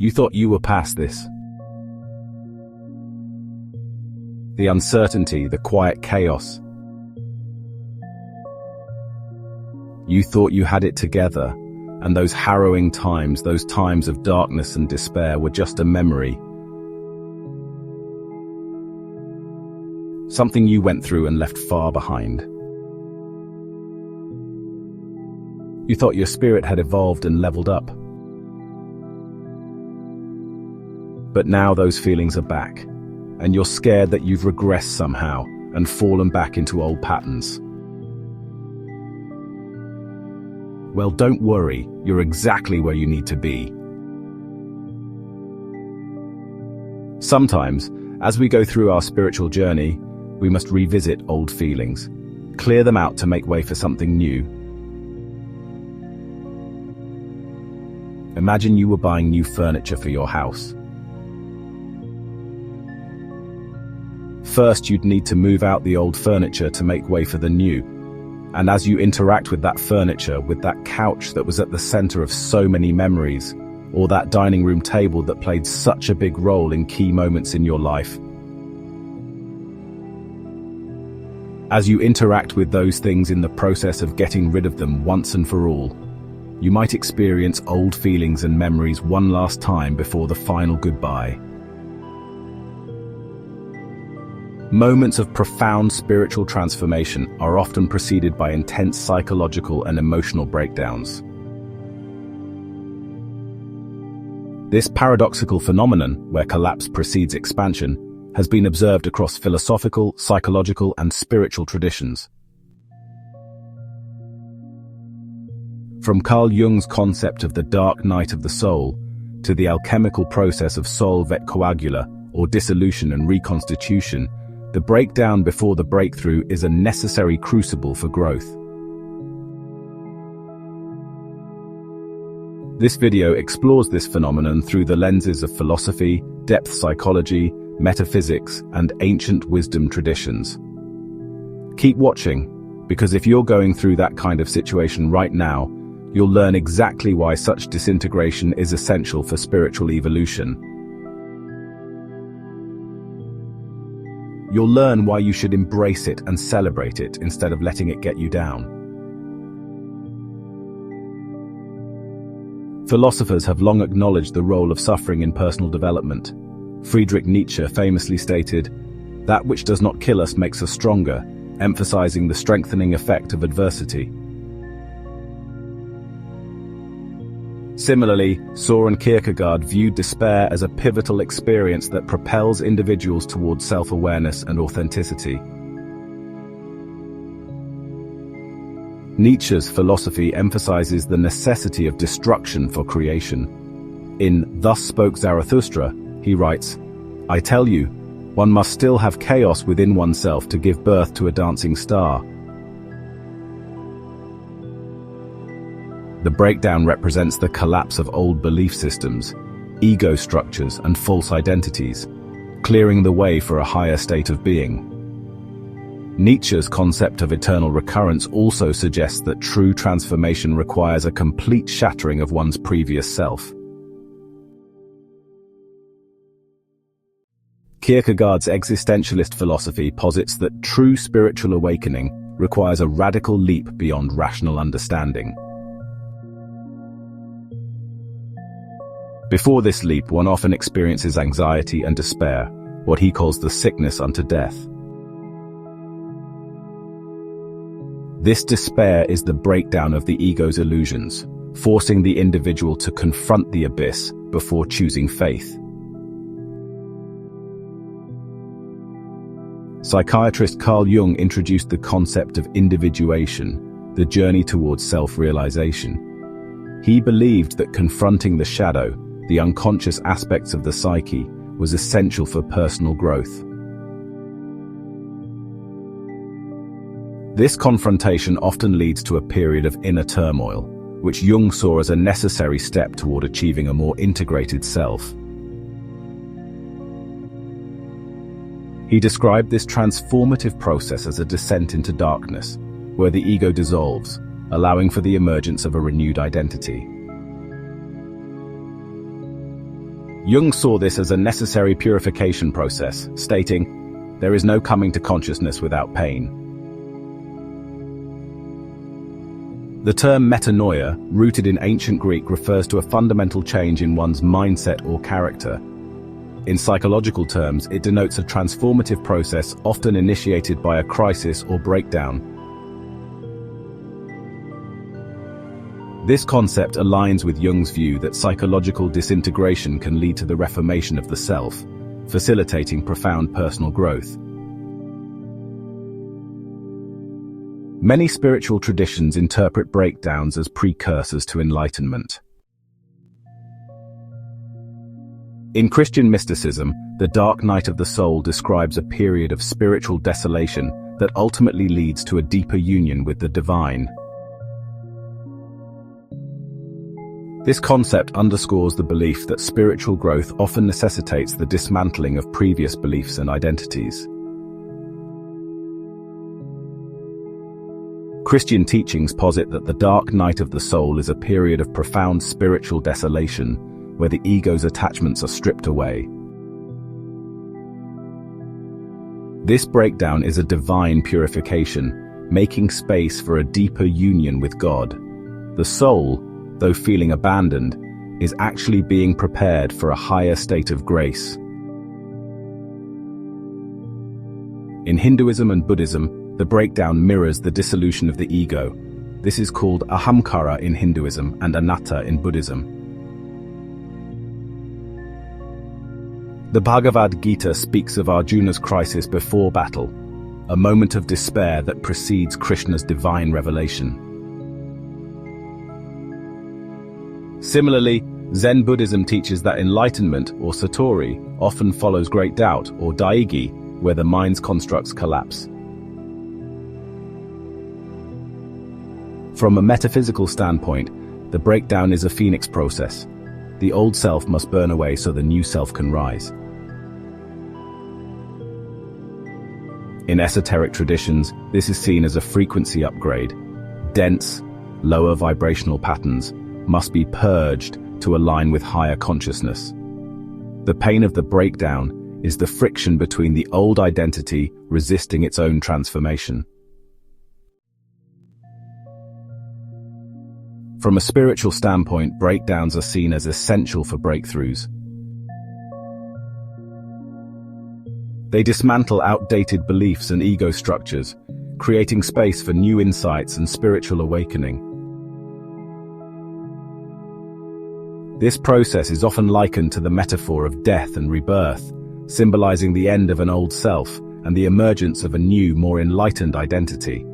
You thought you were past this. The uncertainty, the quiet chaos. You thought you had it together, and those harrowing times, those times of darkness and despair were just a memory. Something you went through and left far behind. You thought your spirit had evolved and leveled up. But now those feelings are back, and you're scared that you've regressed somehow and fallen back into old patterns. Well, don't worry, you're exactly where you need to be. Sometimes, as we go through our spiritual journey, we must revisit old feelings, clear them out to make way for something new. Imagine you were buying new furniture for your house. First, you'd need to move out the old furniture to make way for the new. And as you interact with that furniture, with that couch that was at the center of so many memories, or that dining room table that played such a big role in key moments in your life, as you interact with those things in the process of getting rid of them once and for all, you might experience old feelings and memories one last time before the final goodbye. Moments of profound spiritual transformation are often preceded by intense psychological and emotional breakdowns. This paradoxical phenomenon, where collapse precedes expansion, has been observed across philosophical, psychological, and spiritual traditions. From Carl Jung's concept of the dark night of the soul, to the alchemical process of solve et coagula, or dissolution and reconstitution, the breakdown before the breakthrough is a necessary crucible for growth. This video explores this phenomenon through the lenses of philosophy, depth psychology, metaphysics, and ancient wisdom traditions. Keep watching, because if you're going through that kind of situation right now, you'll learn exactly why such disintegration is essential for spiritual evolution. You'll learn why you should embrace it and celebrate it instead of letting it get you down. Philosophers have long acknowledged the role of suffering in personal development. Friedrich Nietzsche famously stated, "That which does not kill us makes us stronger," emphasizing the strengthening effect of adversity. Similarly, Søren Kierkegaard viewed despair as a pivotal experience that propels individuals towards self-awareness and authenticity. Nietzsche's philosophy emphasizes the necessity of destruction for creation. In Thus Spoke Zarathustra, he writes, "I tell you, one must still have chaos within oneself to give birth to a dancing star." The breakdown represents the collapse of old belief systems, ego structures, and false identities, clearing the way for a higher state of being. Nietzsche's concept of eternal recurrence also suggests that true transformation requires a complete shattering of one's previous self. Kierkegaard's existentialist philosophy posits that true spiritual awakening requires a radical leap beyond rational understanding. Before this leap, one often experiences anxiety and despair, what he calls the sickness unto death. This despair is the breakdown of the ego's illusions, forcing the individual to confront the abyss before choosing faith. Psychiatrist Carl Jung introduced the concept of individuation, the journey towards self-realization. He believed that confronting the shadow, the unconscious aspects of the psyche, was essential for personal growth. This confrontation often leads to a period of inner turmoil, which Jung saw as a necessary step toward achieving a more integrated self. He described this transformative process as a descent into darkness, where the ego dissolves, allowing for the emergence of a renewed identity. Jung saw this as a necessary purification process, stating, "There is no coming to consciousness without pain." The term metanoia, rooted in ancient Greek, refers to a fundamental change in one's mindset or character. In psychological terms, it denotes a transformative process often initiated by a crisis or breakdown. This concept aligns with Jung's view that psychological disintegration can lead to the reformation of the self, facilitating profound personal growth. Many spiritual traditions interpret breakdowns as precursors to enlightenment. In Christian mysticism, the dark night of the soul describes a period of spiritual desolation that ultimately leads to a deeper union with the divine. This concept underscores the belief that spiritual growth often necessitates the dismantling of previous beliefs and identities. Christian teachings posit that the dark night of the soul is a period of profound spiritual desolation, where the ego's attachments are stripped away. This breakdown is a divine purification, making space for a deeper union with God. The soul, though feeling abandoned, is actually being prepared for a higher state of grace. In Hinduism and Buddhism, the breakdown mirrors the dissolution of the ego. This is called ahamkara in Hinduism and anatta in Buddhism. The Bhagavad Gita speaks of Arjuna's crisis before battle, a moment of despair that precedes Krishna's divine revelation. Similarly, Zen Buddhism teaches that enlightenment, or satori, often follows great doubt, or daigi, where the mind's constructs collapse. From a metaphysical standpoint, the breakdown is a phoenix process. The old self must burn away so the new self can rise. In esoteric traditions, this is seen as a frequency upgrade. Dense, lower vibrational patterns must be purged to align with higher consciousness. The pain of the breakdown is the friction between the old identity resisting its own transformation. From a spiritual standpoint, breakdowns are seen as essential for breakthroughs. They dismantle outdated beliefs and ego structures, creating space for new insights and spiritual awakening. This process is often likened to the metaphor of death and rebirth, symbolizing the end of an old self and the emergence of a new, more enlightened identity.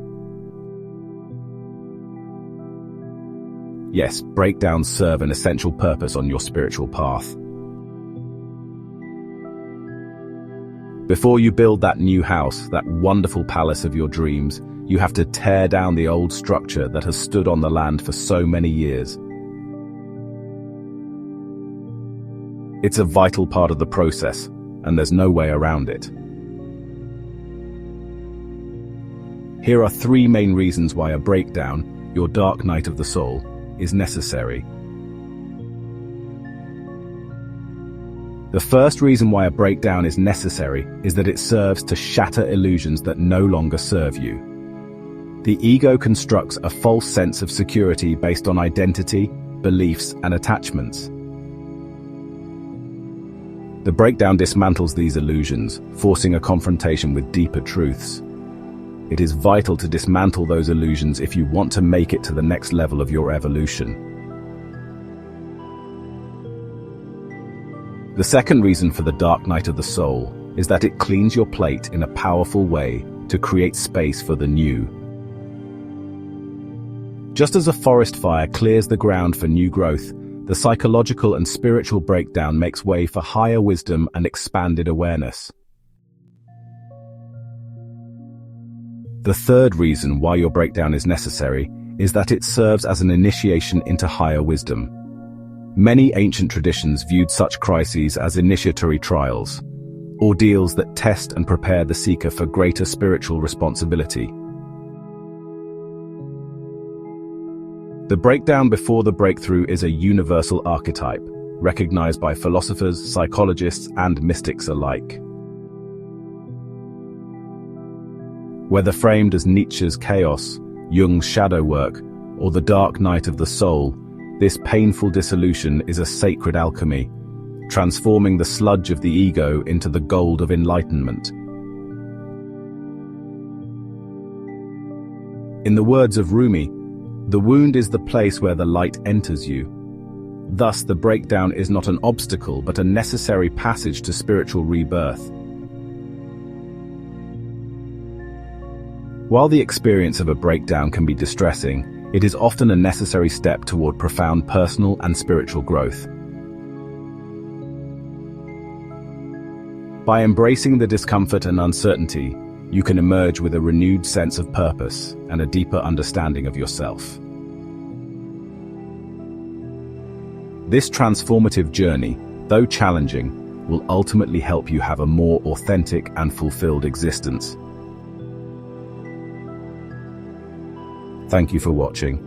Yes, breakdowns serve an essential purpose on your spiritual path. Before you build that new house, that wonderful palace of your dreams, you have to tear down the old structure that has stood on the land for so many years. It's a vital part of the process, and there's no way around it. Here are 3 main reasons why a breakdown, your dark night of the soul, is necessary. The first reason why a breakdown is necessary is that it serves to shatter illusions that no longer serve you. The ego constructs a false sense of security based on identity, beliefs, and attachments. The breakdown dismantles these illusions, forcing a confrontation with deeper truths. It is vital to dismantle those illusions if you want to make it to the next level of your evolution. The second reason for the dark night of the soul is that it cleans your plate in a powerful way to create space for the new. Just as a forest fire clears the ground for new growth, the psychological and spiritual breakdown makes way for higher wisdom and expanded awareness. The third reason why your breakdown is necessary is that it serves as an initiation into higher wisdom. Many ancient traditions viewed such crises as initiatory trials, ordeals that test and prepare the seeker for greater spiritual responsibility. The breakdown before the breakthrough is a universal archetype, recognized by philosophers, psychologists, and mystics alike. Whether framed as Nietzsche's chaos, Jung's shadow work, or the dark night of the soul, this painful dissolution is a sacred alchemy, transforming the sludge of the ego into the gold of enlightenment. In the words of Rumi, the wound is the place where the light enters you. Thus, the breakdown is not an obstacle but a necessary passage to spiritual rebirth. While the experience of a breakdown can be distressing, it is often a necessary step toward profound personal and spiritual growth. By embracing the discomfort and uncertainty, you can emerge with a renewed sense of purpose and a deeper understanding of yourself. This transformative journey, though challenging, will ultimately help you have a more authentic and fulfilled existence. Thank you for watching.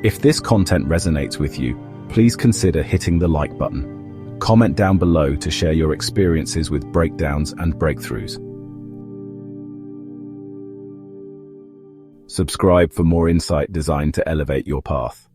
If this content resonates with you, please consider hitting the like button. Comment down below to share your experiences with breakdowns and breakthroughs. Subscribe for more insight designed to elevate your path.